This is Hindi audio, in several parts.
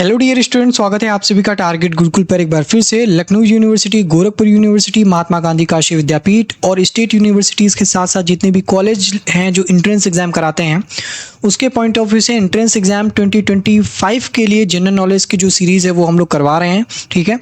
हेलो डियर स्टूडेंट, स्वागत है आप सभी का टारगेट गुरुकुल पर एक बार फिर से। लखनऊ यूनिवर्सिटी, गोरखपुर यूनिवर्सिटी, महात्मा गांधी काशी विद्यापीठ और स्टेट यूनिवर्सिटीज़ के साथ साथ जितने भी कॉलेज हैं जो एंट्रेंस एग्जाम कराते हैं, उसके पॉइंट ऑफ व्यू से एंट्रेंस एग्जाम 2025 के लिए जनरल नॉलेज की जो सीरीज़ है वो हम लोग करवा रहे हैं। ठीक है,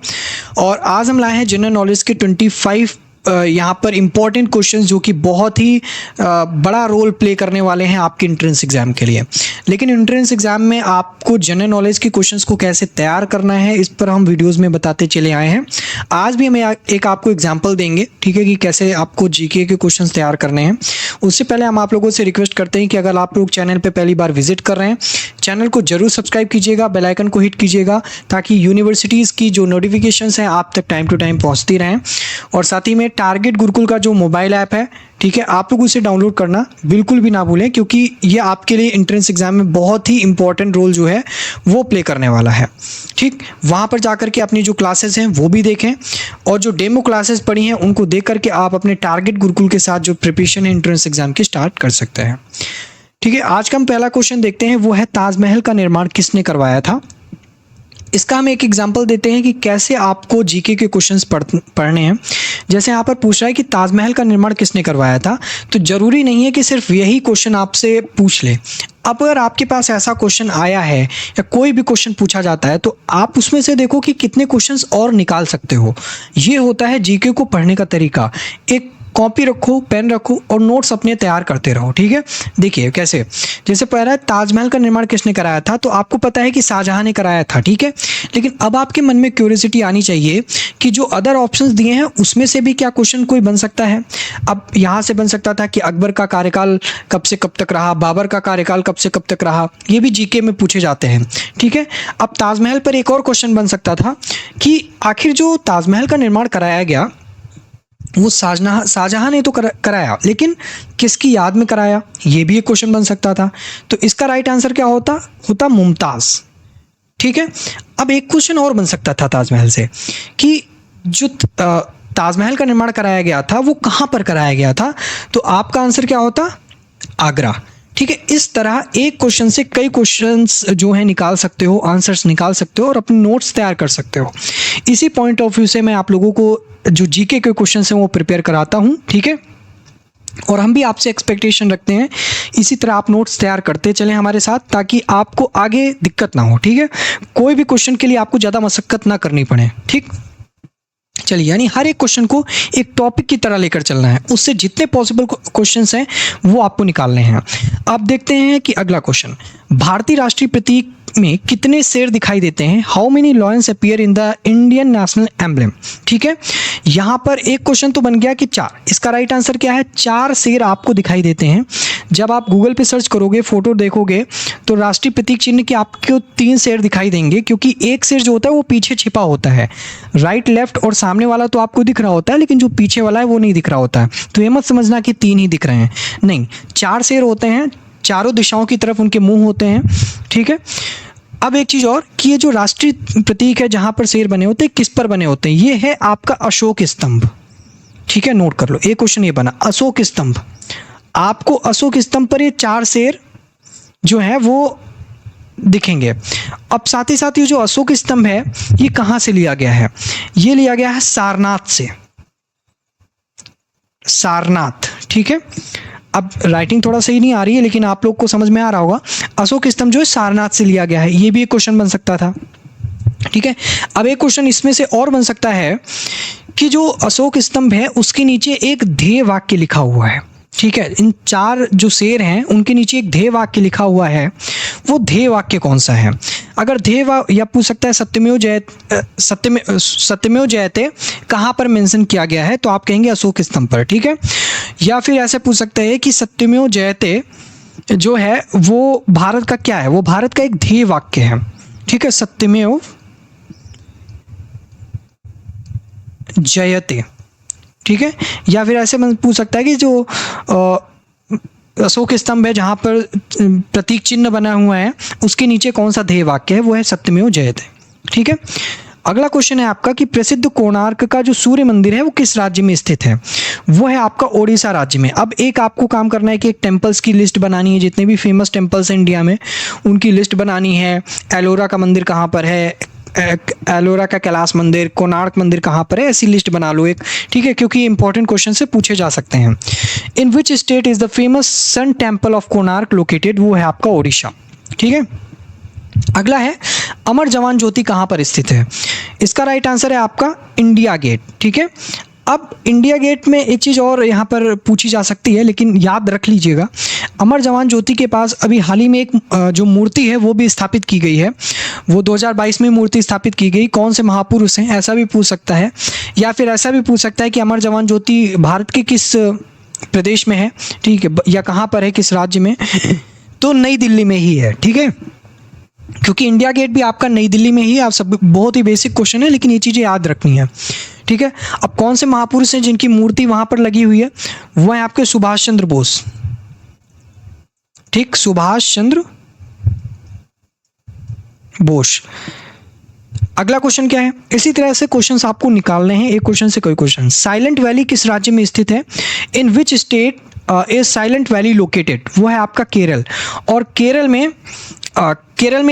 और आज हम लाए हैं जनरल नॉलेज के 25 यहाँ पर इम्पॉर्टेंट क्वेश्चंस जो कि बहुत ही बड़ा रोल प्ले करने वाले हैं आपके एंट्रेंस एग्जाम के लिए। लेकिन एंट्रेंस एग्जाम में आपको जनरल नॉलेज के क्वेश्चंस को कैसे तैयार करना है, इस पर हम वीडियोस में बताते चले आए हैं। आज भी हमें एक आपको एग्जांपल देंगे, ठीक है, कि कैसे आपको जीके के क्वेश्चंस तैयार करने हैं। उससे पहले हम आप लोगों से रिक्वेस्ट करते हैं कि अगर आप लोग चैनल पर पहली बार विजिट कर रहे हैं, चैनल को जरूर सब्सक्राइब कीजिएगा, बेल आइकन को हिट कीजिएगा ताकि यूनिवर्सिटीज़ की जो नोटिफिकेशंस हैं आप तक टाइम टू टाइम पहुँचती रहें। और साथ ही में टारगेट गुरुकुल का जो मोबाइल ऐप है, ठीक है, आप लोग उसे डाउनलोड करना बिल्कुल भी ना भूलें, क्योंकि ये आपके लिए एंट्रेंस एग्जाम में बहुत ही इंपॉर्टेंट रोल जो है वो प्ले करने वाला है। ठीक, वहाँ पर जाकर के अपनी जो क्लासेस हैं वो भी देखें और जो डेमो क्लासेस पढ़ी हैं उनको देख करके आप अपने टारगेट गुरुकुल के साथ जो प्रिपरेशन है एंट्रेंस एग्जाम की स्टार्ट कर सकते हैं। ठीक है, आज का हम पहला क्वेश्चन देखते हैं, वो है ताजमहल का निर्माण किसने करवाया था। इसका हम एक एग्जांपल देते हैं कि कैसे आपको जीके के क्वेश्चंस पढ़ने हैं। जैसे यहाँ पर पूछ रहा है कि ताजमहल का निर्माण किसने करवाया था, तो ज़रूरी नहीं है कि सिर्फ यही क्वेश्चन आपसे पूछ ले। अब अगर आपके पास ऐसा क्वेश्चन आया है या कोई भी क्वेश्चन पूछा जाता है तो आप उसमें से देखो कि कितने क्वेश्चंस और निकाल सकते हो। ये होता है जीके को पढ़ने का तरीका। एक कॉपी रखो, पेन रखो और नोट्स अपने तैयार करते रहो। ठीक है, देखिए कैसे, जैसे पहला ताजमहल का निर्माण किसने कराया था, तो आपको पता है कि शाहजहां ने कराया था। ठीक है, लेकिन अब आपके मन में क्यूरियोसिटी आनी चाहिए कि जो अदर ऑप्शंस दिए हैं उसमें से भी क्या क्वेश्चन कोई बन सकता है। अब यहाँ से बन सकता था कि अकबर का कार्यकाल कब से कब तक रहा, बाबर का कार्यकाल कब से कब तक रहा, ये भी जीके में पूछे जाते हैं। ठीक है, अब ताजमहल पर एक और क्वेश्चन बन सकता था कि आखिर जो ताजमहल का निर्माण कराया गया वो शाहजहां ने तो कराया, लेकिन किसकी याद में कराया, ये भी एक क्वेश्चन बन सकता था। तो इसका राइट आंसर क्या होता मुमताज। ठीक है, अब एक क्वेश्चन और बन सकता था ताजमहल से कि जो ताजमहल का निर्माण कराया गया था वो कहाँ पर कराया गया था, तो आपका आंसर क्या होता, आगरा। ठीक है, इस तरह एक क्वेश्चन से कई क्वेश्चंस जो है निकाल सकते हो, आंसर्स निकाल सकते हो और अपने नोट्स तैयार कर सकते हो। इसी पॉइंट ऑफ व्यू से मैं आप लोगों को जो जीके के क्वेश्चन हैं वो प्रिपेयर कराता हूँ। ठीक है, और हम भी आपसे एक्सपेक्टेशन रखते हैं इसी तरह आप नोट्स तैयार करते चलें हमारे साथ, ताकि आपको आगे दिक्कत ना हो। ठीक है, कोई भी क्वेश्चन के लिए आपको ज़्यादा मशक्कत ना करनी पड़े। ठीक, चलिए, यानी हर एक क्वेश्चन को एक टॉपिक की तरह लेकर चलना है, उससे जितने पॉसिबल क्वेश्चंस हैं वो आपको निकालने हैं। अब देखते हैं कि अगला क्वेश्चन, भारतीय राष्ट्रीय प्रतीक में कितने शेर दिखाई देते हैं, how many lions appear in the Indian national emblem. ठीक है, यहाँ पर एक क्वेश्चन तो बन गया कि 4, इसका राइट आंसर क्या है, 4 शेर आपको दिखाई देते हैं। जब आप गूगल पे सर्च करोगे, फोटो देखोगे तो राष्ट्रीय प्रतीक चिन्ह के आपको 3 शेर दिखाई देंगे, क्योंकि एक शेर जो होता है वो पीछे छिपा होता है। राइट, लेफ्ट और सामने वाला तो आपको दिख रहा होता है, लेकिन जो पीछे वाला है वो नहीं दिख रहा होता है। तो ये मत समझना कि 3 ही दिख रहे हैं, नहीं, 4 शेर होते हैं, चारों दिशाओं की तरफ उनके मुंह होते हैं। ठीक है, अब एक चीज़ और कि ये जो राष्ट्रीय प्रतीक है जहाँ पर शेर बने होते हैं, किस पर बने होते हैं, ये है आपका अशोक स्तंभ। ठीक है, नोट कर लो, एक क्वेश्चन ये बना, अशोक स्तंभ। आपको अशोक स्तंभ पर ये 4 शेर जो है वो दिखेंगे। अब साथ ही साथ ये जो अशोक स्तंभ है ये कहाँ से लिया गया है, ये लिया गया है सारनाथ से, सारनाथ। ठीक है, अब राइटिंग थोड़ा सही नहीं आ रही है लेकिन आप लोग को समझ में आ रहा होगा, अशोक स्तंभ जो है सारनाथ से लिया गया है, ये भी एक क्वेश्चन बन सकता था। ठीक है, अब एक क्वेश्चन इसमें से और बन सकता है कि जो अशोक स्तंभ है उसके नीचे एक ध्येय वाक्य लिखा हुआ है। ठीक है, इन 4 जो शेर हैं उनके नीचे एक ध्येय वाक्य लिखा हुआ है, वो ध्येय वाक्य कौन सा है। अगर ध्येय या पूछ सकता है सत्यमेव जयते कहाँ पर मेंशन किया गया है, तो आप कहेंगे अशोक स्तंभ पर। ठीक है, या फिर ऐसे पूछ सकते हैं कि सत्यमेव जयते जो है वो भारत का क्या है, वो भारत का एक ध्येय वाक्य है। ठीक है, सत्यमेव जयते। ठीक है, या फिर ऐसे पूछ सकता है कि जो अशोक स्तंभ है जहाँ पर प्रतीक चिन्ह बना हुआ है उसके नीचे कौन सा ध्येय वाक्य है, वो है सत्यमेव जयते। ठीक है, अगला क्वेश्चन है आपका कि प्रसिद्ध कोणार्क का जो सूर्य मंदिर है वो किस राज्य में स्थित है? वो है आपका ओडिशा राज्य में। अब एक आपको काम करना है कि एक टेम्पल्स की लिस्ट बनानी है, जितने भी फेमस टेम्पल्स हैं इंडिया में उनकी लिस्ट बनानी है। एलोरा का मंदिर कहाँ पर है, एलोरा का कैलाश मंदिर, कोणार्क मंदिर कहाँ पर है, ऐसी लिस्ट बना लो एक, ठीक है, क्योंकि इंपॉर्टेंट क्वेश्चन से पूछे जा सकते हैं। In which state is the famous sun temple of Konark located? वो है आपका ओडिशा, ठीक है। अगला है अमर जवान ज्योति कहाँ पर स्थित है? इसका राइट आंसर है आपका इंडिया गेट, ठीक है। अब इंडिया गेट में एक चीज़ और यहाँ पर पूछी जा सकती है, लेकिन याद रख लीजिएगा, अमर जवान ज्योति के पास अभी हाल ही में एक जो मूर्ति है वो भी स्थापित की गई है। वो 2022 में मूर्ति स्थापित की गई। कौन से महापुरुष हैं, ऐसा भी पूछ सकता है, या फिर ऐसा भी पूछ सकता है कि अमर जवान ज्योति भारत के किस प्रदेश में है, ठीक है, या कहाँ पर है, किस राज्य में? तो नई दिल्ली में ही है, ठीक है, क्योंकि इंडिया गेट भी आपका नई दिल्ली में ही है। आप सब बहुत ही बेसिक क्वेश्चन है, लेकिन ये चीज़ें याद रखनी है, ठीक है। अब कौन से महापुरुष हैं जिनकी मूर्ति वहां पर लगी हुई है? वो है आपके सुभाष चंद्र बोस, ठीक, सुभाष चंद्र बोस। अगला क्वेश्चन क्या है? इसी तरह से क्वेश्चंस आपको निकालने हैं, एक क्वेश्चन से कोई क्वेश्चन। साइलेंट वैली किस राज्य में स्थित है? In which state is silent valley located? वो है आपका केरल। और केरल में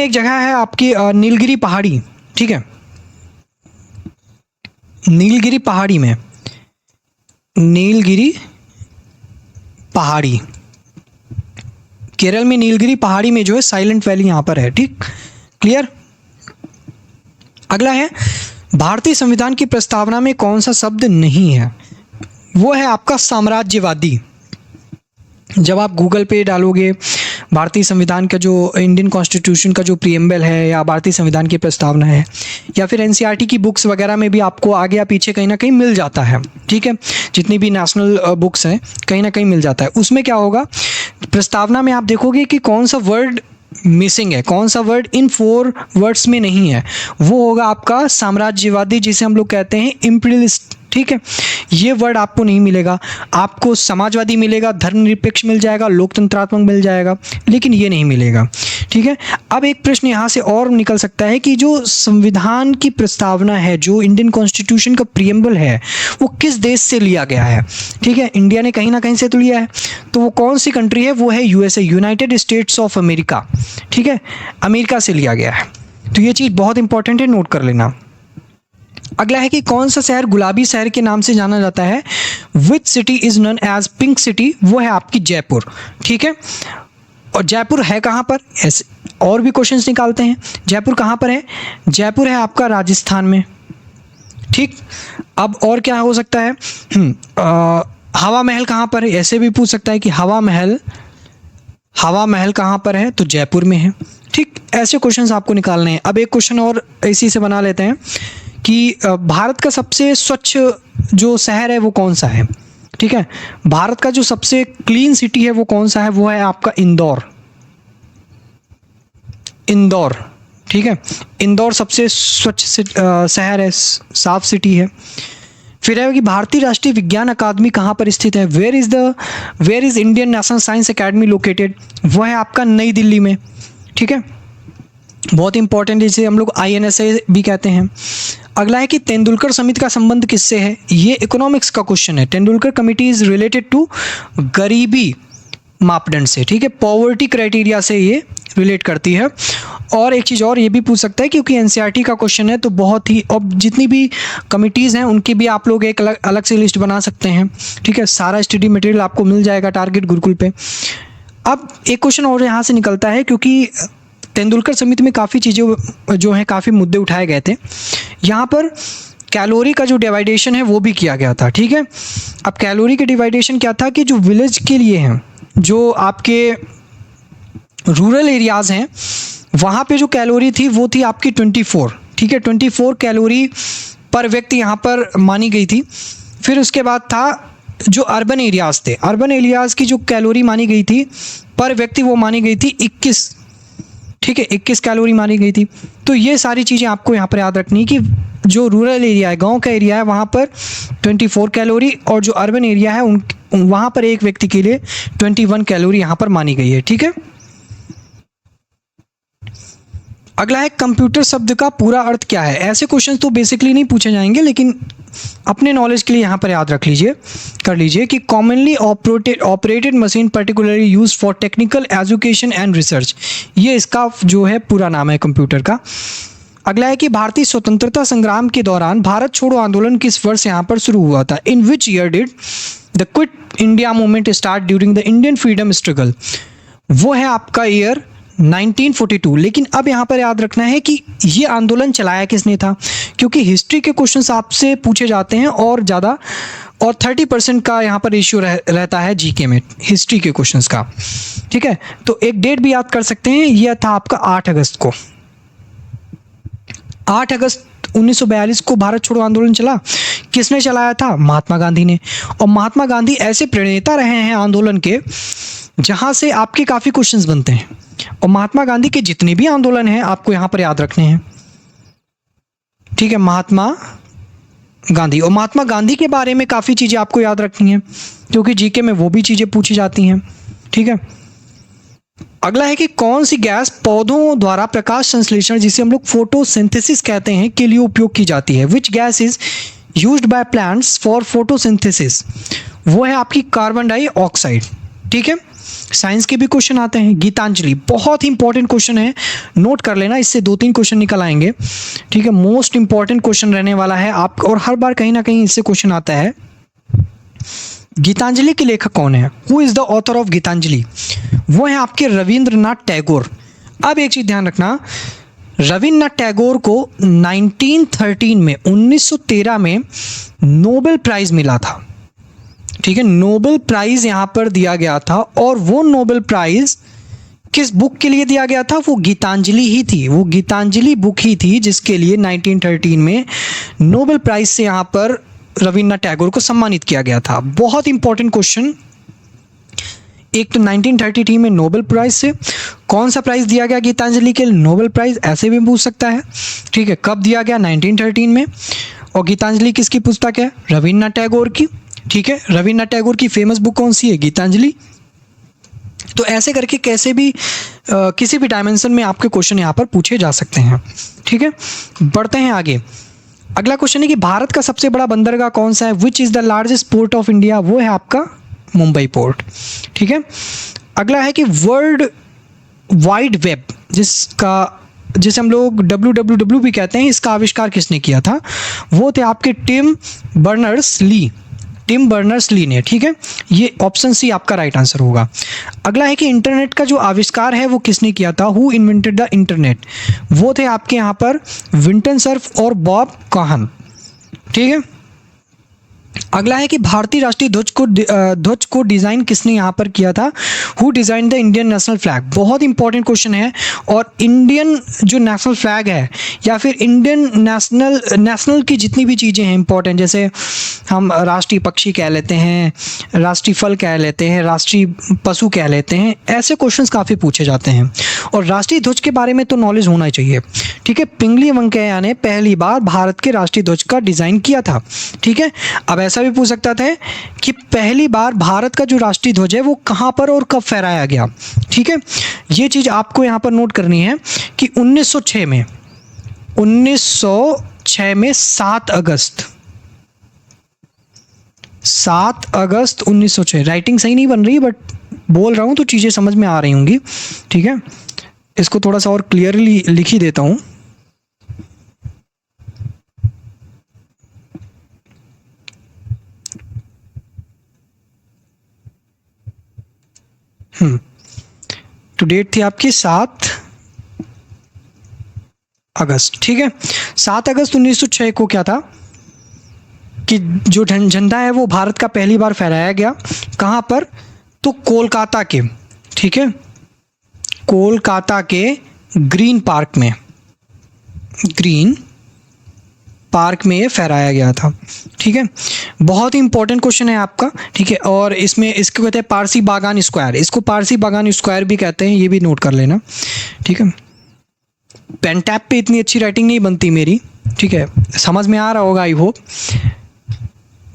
एक जगह है आपकी नीलगिरी पहाड़ी, ठीक है, नीलगिरी पहाड़ी में, नीलगिरी पहाड़ी, केरल में नीलगिरी पहाड़ी में जो है साइलेंट वैली यहां पर है, ठीक, क्लियर। अगला है भारतीय संविधान की प्रस्तावना में कौन सा शब्द नहीं है? वो है आपका साम्राज्यवादी। जब आप गूगल पे डालोगे भारतीय संविधान का जो इंडियन कॉन्स्टिट्यूशन का जो प्रीएम्बल है, या भारतीय संविधान की प्रस्तावना है, या फिर एनसीईआरटी की बुक्स वगैरह में भी आपको आगे या पीछे कहीं ना कहीं मिल जाता है, ठीक है, जितनी भी नेशनल बुक्स हैं कहीं ना कहीं मिल जाता है। उसमें क्या होगा, प्रस्तावना में आप देखोगे कि कौन सा वर्ड मिसिंग है, कौन सा वर्ड इन 4 वर्ड्स में नहीं है, वो होगा आपका साम्राज्यवादी, जिसे हम लोग कहते हैं इम्पीरियलिस्ट, ठीक है। ये वर्ड आपको नहीं मिलेगा, आपको समाजवादी मिलेगा, धर्मनिरपेक्ष मिल जाएगा, लोकतंत्रात्मक मिल जाएगा, लेकिन ये नहीं मिलेगा, ठीक है। अब एक प्रश्न यहाँ से और निकल सकता है कि जो संविधान की प्रस्तावना है, जो इंडियन कॉन्स्टिट्यूशन का प्रीएम्बल है, वो किस देश से लिया गया है, ठीक है। इंडिया ने कहीं ना कहीं से तो लिया है, तो वो कौन सी कंट्री है? वो है USA, United states of America, ठीक है, अमेरिका से लिया गया है। तो ये चीज़ बहुत इंपॉर्टेंट है, नोट कर लेना। अगला है कि कौन सा शहर गुलाबी शहर के नाम से जाना जाता है? Which city is known as pink city? वो है आपकी जयपुर, ठीक है। और जयपुर है कहाँ पर? ऐसे और भी क्वेश्चंस निकालते हैं। जयपुर कहाँ पर है? जयपुर है आपका राजस्थान में, ठीक। अब और क्या हो सकता है? हवा महल कहाँ पर है? ऐसे भी पूछ सकता है कि हवा महल कहाँ पर है? तो जयपुर में है, ठीक। ऐसे क्वेश्चंस आपको निकालने हैं। अब एक क्वेश्चन और इसी से बना लेते हैं कि भारत का सबसे स्वच्छ जो शहर है वो कौन सा है, ठीक है। भारत का जो सबसे क्लीन सिटी है वो कौन सा है? वो है आपका इंदौर, ठीक है। इंदौर सबसे स्वच्छ शहर है, साफ सिटी है। फिर है कि भारतीय राष्ट्रीय विज्ञान अकादमी कहाँ पर स्थित है? Where is Indian national science academy located? वो है आपका नई दिल्ली में, ठीक है, बहुत इंपॉर्टेंट, जिसे हम लोग INSA भी कहते हैं। अगला है कि तेंदुलकर समिति का संबंध किससे है? ये इकोनॉमिक्स का क्वेश्चन है। Tendulkar committee is related to गरीबी मापदंड से, ठीक है, पॉवर्टी क्राइटेरिया से ये रिलेट करती है। और एक चीज़ और ये भी पूछ सकता है, क्योंकि एनसीईआरटी का क्वेश्चन है, तो बहुत ही, अब जितनी भी कमिटीज़ हैं उनकी भी आप लोग एक अलग से लिस्ट बना सकते हैं, ठीक है। सारा स्टडी मटेरियल आपको मिल जाएगा टारगेट गुरुकुल पे। अब एक क्वेश्चन और यहाँ से निकलता है, क्योंकि तेंदुलकर समिति में काफ़ी चीज़ें जो हैं, काफ़ी मुद्दे उठाए गए थे। यहाँ पर कैलोरी का जो डिवाइडेशन है वो भी किया गया था, ठीक है। अब कैलोरी का डिवाइडेशन क्या था कि जो विलेज के लिए हैं, जो आपके रूरल एरियाज़ हैं, वहाँ पे जो कैलोरी थी वो थी आपकी 24, ठीक है, 24 कैलोरी पर व्यक्ति यहाँ पर मानी गई थी। फिर उसके बाद था जो अर्बन एरियाज़ थे, अर्बन एरियाज़ की जो कैलोरी मानी गई थी पर व्यक्ति, वो मानी गई थी 21, ठीक है, 21 कैलोरी मानी गई थी। तो ये सारी चीज़ें आपको यहाँ पर याद रखनी है कि जो रूरल एरिया है, गांव का एरिया है, वहाँ पर 24 कैलोरी, और जो अर्बन एरिया है वहाँ पर एक व्यक्ति के लिए 21 कैलोरी यहाँ पर मानी गई है, ठीक है। अगला है कंप्यूटर शब्द का पूरा अर्थ क्या है। ऐसे क्वेश्चन तो बेसिकली नहीं पूछे जाएंगे, लेकिन अपने नॉलेज के लिए यहाँ पर याद रख लीजिए, कर लीजिए कि commonly operated machine particularly use for technical education and research. ये इसका जो है पूरा नाम है कंप्यूटर का। अगला है कि भारतीय स्वतंत्रता संग्राम के दौरान भारत छोड़ो आंदोलन किस वर्ष यहाँ पर शुरू हुआ था। In which year did the quit India movement start during the Indian freedom struggle. वो है आपका ईयर 1942। लेकिन अब यहाँ पर याद रखना है कि ये आंदोलन चलाया किसने था, क्योंकि हिस्ट्री के क्वेश्चंस आपसे पूछे जाते हैं और ज़्यादा, और 30% का यहाँ पर रेशियो रहता है जीके में हिस्ट्री के क्वेश्चंस का। ठीक है, तो एक डेट भी याद कर सकते हैं, यह था आपका 8 अगस्त को। 8 अगस्त 1942 को भारत छोड़ो आंदोलन चला। किसने चलाया था? महात्मा गांधी ने। और महात्मा गांधी ऐसे प्रणेता रहे हैं आंदोलन के जहां से आपके काफ़ी क्वेश्चंस बनते हैं। और महात्मा गांधी के जितने भी आंदोलन हैं आपको यहाँ पर याद रखने हैं। ठीक है, महात्मा गांधी, और महात्मा गांधी के बारे में काफ़ी चीज़ें आपको याद रखनी है क्योंकि जीके में वो भी चीज़ें पूछी जाती हैं। ठीक है, अगला है कि कौन सी गैस पौधों द्वारा प्रकाश संश्लेषण, जिसे हम लोग फोटोसिंथेसिस कहते हैं, के लिए उपयोग की जाती है। Which gas is used by plants for photosynthesis. वो है आपकी कार्बन डाइऑक्साइड। ठीक है, साइंस के भी क्वेश्चन आते हैं। गीतांजलि बहुत ही इंपॉर्टेंट क्वेश्चन है, नोट कर लेना, इससे 2-3 क्वेश्चन निकल आएंगे। ठीक है, मोस्ट इंपॉर्टेंट क्वेश्चन रहने वाला है आप, और हर बार कहीं ना कहीं इससे क्वेश्चन आता है। गीतांजलि के लेखक कौन है? Who is the author of Gitanjali? वो है आपके रविंद्रनाथ टैगोर। अब एक चीज ध्यान रखना, रविंद्रनाथ टैगोर को 1913 में नोबेल प्राइज मिला था। ठीक है, नोबेल प्राइज यहां पर दिया गया था, और वो नोबेल प्राइज किस बुक के लिए दिया गया था? वो गीतांजलि ही थी। वो गीतांजलि बुक ही थी जिसके लिए 1913 में नोबेल प्राइज से यहां पर रविंद्रनाथ टैगोर को सम्मानित किया गया था। बहुत इंपॉर्टेंट क्वेश्चन। एक तो 1933 में नोबेल प्राइज से कौन सा प्राइज दिया गया गीतांजलि के लिए? नोबेल प्राइज, ऐसे भी पूछ सकता है। ठीक है, कब दिया गया? 1913 में। और गीतांजलि किसकी पुस्तक है? रविंद्रनाथ टैगोर की। ठीक है, रविंद्रनाथ टैगोर की फेमस बुक कौन सी है? गीतांजलि। तो ऐसे करके कैसे भी किसी भी डायमेंशन में आपके क्वेश्चन यहाँ पर पूछे जा सकते हैं। ठीक है, बढ़ते हैं आगे। अगला क्वेश्चन है कि भारत का सबसे बड़ा बंदरगाह कौन सा है? Which is the largest port of India? वो है आपका मुंबई पोर्ट। ठीक है, अगला है कि वर्ल्ड वाइड वेब, जिसे हम लोग WWW भी कहते हैं, इसका आविष्कार किसने किया था? वो थे आपके टिम बर्नर्स ली ने। ठीक है, ये ऑप्शन सी आपका राइट आंसर होगा। अगला है कि इंटरनेट का जो आविष्कार है वो किसने किया था? Who invented the internet? वो थे आपके यहाँ पर विंटन सर्फ और बॉब काहन। ठीक है, अगला है कि भारतीय राष्ट्रीय ध्वज को डिज़ाइन किसने यहाँ पर किया था? Who design the Indian national flag? बहुत इंपॉर्टेंट क्वेश्चन है। और इंडियन जो नेशनल फ्लैग है या फिर इंडियन नेशनल की जितनी भी चीज़ें हैं इंपॉर्टेंट, जैसे हम राष्ट्रीय पक्षी कह लेते हैं, राष्ट्रीय फल कह लेते हैं, राष्ट्रीय पशु कह लेते हैं, ऐसे क्वेश्चंस काफ़ी पूछे जाते हैं। और राष्ट्रीय ध्वज के बारे में तो नॉलेज होना चाहिए। ठीक है, पिंगली वेंकैया ने पहली बार भारत के राष्ट्रीय ध्वज का डिज़ाइन किया था। ठीक है, अब ऐसा भी पूछ सकता था कि पहली बार भारत का जो राष्ट्रीय ध्वज है वो कहाँ पर और कब फहराया गया। ठीक है, ये चीज़ आपको यहाँ पर नोट करनी है कि 1906 में 7 अगस्त 1906। राइटिंग सही नहीं बन रही बट बोल रहा हूँ तो चीज़ें समझ में आ रही होंगी। ठीक है, इसको थोड़ा सा और क्लियरली लिख ही देता हूँ। तो डेट थी आपकी 7 अगस्त। ठीक है, 7 अगस्त 1906 को क्या था कि जो झंडा है वो भारत का पहली बार फहराया गया। कहाँ पर? तो कोलकाता के। ठीक है, कोलकाता के ग्रीन पार्क में ये फहराया गया था। ठीक है, बहुत ही इंपॉर्टेंट क्वेश्चन है आपका। ठीक है, और इसमें इसको कहते हैं पारसी बागान स्क्वायर। इसको पारसी बागान स्क्वायर भी कहते हैं, ये भी नोट कर लेना। ठीक है, पेन टैप पे इतनी अच्छी राइटिंग नहीं बनती मेरी। ठीक है, समझ में आ रहा होगा आई होप।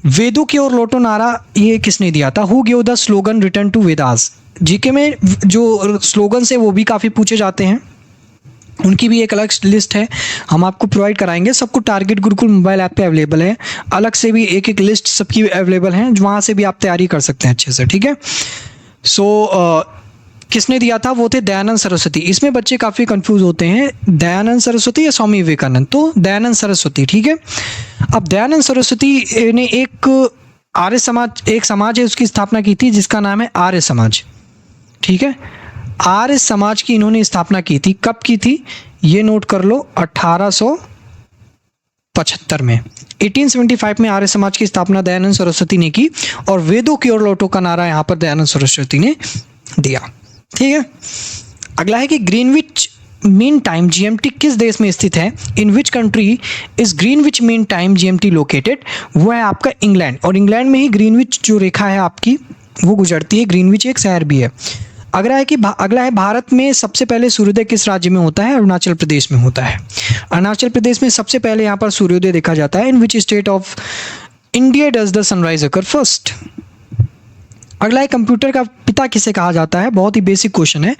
वेदों की ओर लौटो नारा ये किसने दिया था? Who give the slogan return to Vedas? GK में जो स्लोगन है वो भी काफ़ी पूछे जाते हैं। उनकी भी एक अलग लिस्ट है, हम आपको प्रोवाइड कराएंगे। सबको टारगेट गुरुकुल मोबाइल ऐप पे अवेलेबल है, अलग से भी एक एक लिस्ट सबकी अवेलेबल है, वहाँ से भी आप तैयारी कर सकते हैं अच्छे से, ठीक है। सो किसने दिया था, वो थे दयानंद सरस्वती। इसमें बच्चे काफ़ी कंफ्यूज होते हैं, दयानंद सरस्वती या स्वामी विवेकानंद, तो दयानंद सरस्वती, ठीक है। अब दयानंद सरस्वती ने एक आर्य समाज, एक समाज है उसकी स्थापना की थी जिसका नाम है आर्य समाज, ठीक है। आर्य समाज की इन्होंने स्थापना की थी, कब की थी ये नोट कर लो, 1875 में, 1875 में आर्य समाज की स्थापना दयानंद सरस्वती ने की, और वेदों की ओर लौटो का नारा यहाँ पर दयानंद सरस्वती ने दिया, ठीक है। अगला है कि ग्रीनविच मीन टाइम जीएमटी किस देश में स्थित है, in which country is Greenwich mean time GMT located, वो है आपका इंग्लैंड, और इंग्लैंड में ही ग्रीनविच जो रेखा है आपकी वो गुजरती है, ग्रीनविच एक शहर भी है। अगला है भारत में सबसे पहले सूर्योदय किस राज्य में होता है, अरुणाचल प्रदेश में होता है। अरुणाचल प्रदेश में सबसे पहले यहाँ पर सूर्योदय देखा जाता है। In which state of India does the sunrise occur first. अगला है कंप्यूटर का पिता किसे कहा जाता है, बहुत ही बेसिक क्वेश्चन है,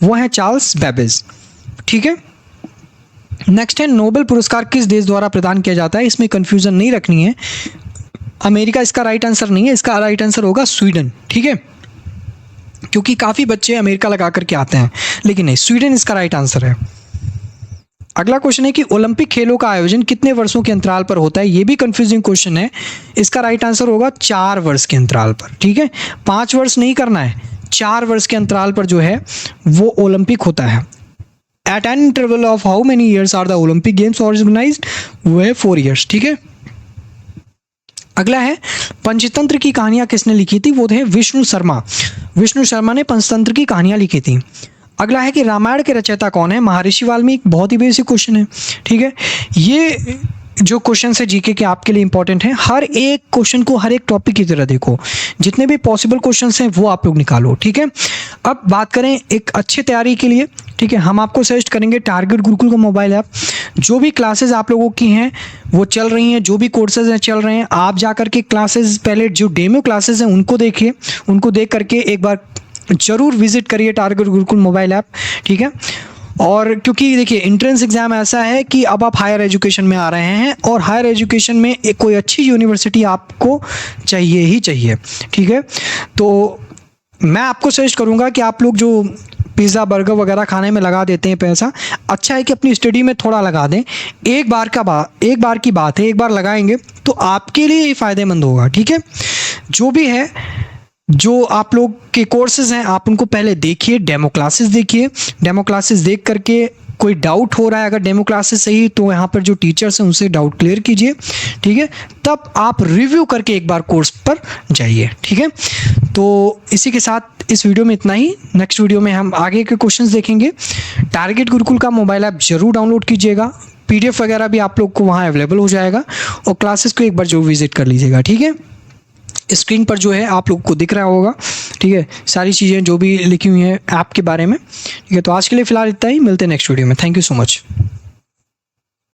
वो है चार्ल्स बेबेज, ठीक है। नेक्स्ट है नोबेल पुरस्कार किस देश द्वारा प्रदान किया जाता है, इसमें कंफ्यूजन नहीं रखनी है, अमेरिका इसका राइट आंसर नहीं है, इसका राइट आंसर होगा स्वीडन, ठीक है, क्योंकि काफ़ी बच्चे अमेरिका लगा करके आते हैं, लेकिन नहीं, स्वीडन इसका राइट आंसर है। अगला क्वेश्चन है कि ओलंपिक खेलों का आयोजन कितने वर्षों के अंतराल पर होता है, ये भी कंफ्यूजिंग क्वेश्चन है, इसका राइट आंसर होगा 4 वर्ष के अंतराल पर, ठीक है। 5 वर्ष नहीं करना है, 4 वर्ष के अंतराल पर जो है वो ओलंपिक होता है। At an interval of how many years are the Olympic games organized, वो है 4 ईयर्स, ठीक है। अगला है पंचतंत्र की कहानियां किसने लिखी थी, वो थे विष्णु शर्मा। विष्णु शर्मा ने पंचतंत्र की कहानियां लिखी थी। अगला है कि रामायण के रचयिता कौन है, महर्षि वाल्मीकि, बहुत ही बेसिक क्वेश्चन है, ठीक है। ये जो क्वेश्चन है जीके के आपके लिए इंपॉर्टेंट है, हर एक क्वेश्चन को हर एक टॉपिक की तरह देखो, जितने भी पॉसिबल क्वेश्चन हैं वो आप लोग निकालो, ठीक है। अब बात करें एक अच्छी तैयारी के लिए, ठीक है, हम आपको सजेस्ट करेंगे टारगेट गुरुकुल का मोबाइल ऐप। जो भी क्लासेस आप लोगों की हैं वो चल रही हैं, जो भी कोर्सेज हैं चल रहे हैं, आप जा करके क्लासेस, पहले जो डेमो क्लासेस हैं उनको देखिए, उनको देख करके एक बार जरूर विजिट करिए टारगेट गुरुकुल मोबाइल ऐप, ठीक है। और क्योंकि देखिए एंट्रेंस एग्ज़ाम ऐसा है कि अब आप हायर एजुकेशन में आ रहे हैं, और हायर एजुकेशन में एक कोई अच्छी यूनिवर्सिटी आपको चाहिए ही चाहिए, ठीक है। तो मैं आपको सजेस्ट करूँगा कि आप लोग जो पिज़्ज़ा बर्गर वगैरह खाने में लगा देते हैं पैसा, अच्छा है कि अपनी स्टडी में थोड़ा लगा दें। एक बार की बात है, एक बार लगाएंगे तो आपके लिए ही फ़ायदेमंद होगा, ठीक है। जो भी है, जो आप लोग के कोर्सेज हैं आप उनको पहले देखिए, डेमो क्लासेस देखिए, डेमो क्लासेस देख करके कोई डाउट हो रहा है अगर डेमो क्लासेस सही, तो यहाँ पर जो टीचर्स हैं उनसे डाउट क्लियर कीजिए, ठीक है। तब आप रिव्यू करके एक बार कोर्स पर जाइए, ठीक है। तो इसी के साथ इस वीडियो में इतना ही। नेक्स्ट वीडियो में हम आगे के क्वेश्चंस देखेंगे। टारगेट गुरुकुल का मोबाइल ऐप जरूर डाउनलोड कीजिएगा, PDF वगैरह भी आप लोग को वहाँ अवेलेबल हो जाएगा, और क्लासेस को एक बार जो विजिट कर लीजिएगा, ठीक है। स्क्रीन पर जो है आप लोग को दिख रहा होगा, ठीक है, सारी चीज़ें जो भी लिखी हुई हैं ऐप के बारे में, ठीक है। तो आज के लिए फ़िलहाल इतना ही, मिलते हैं नेक्स्ट वीडियो में। Thank you so much.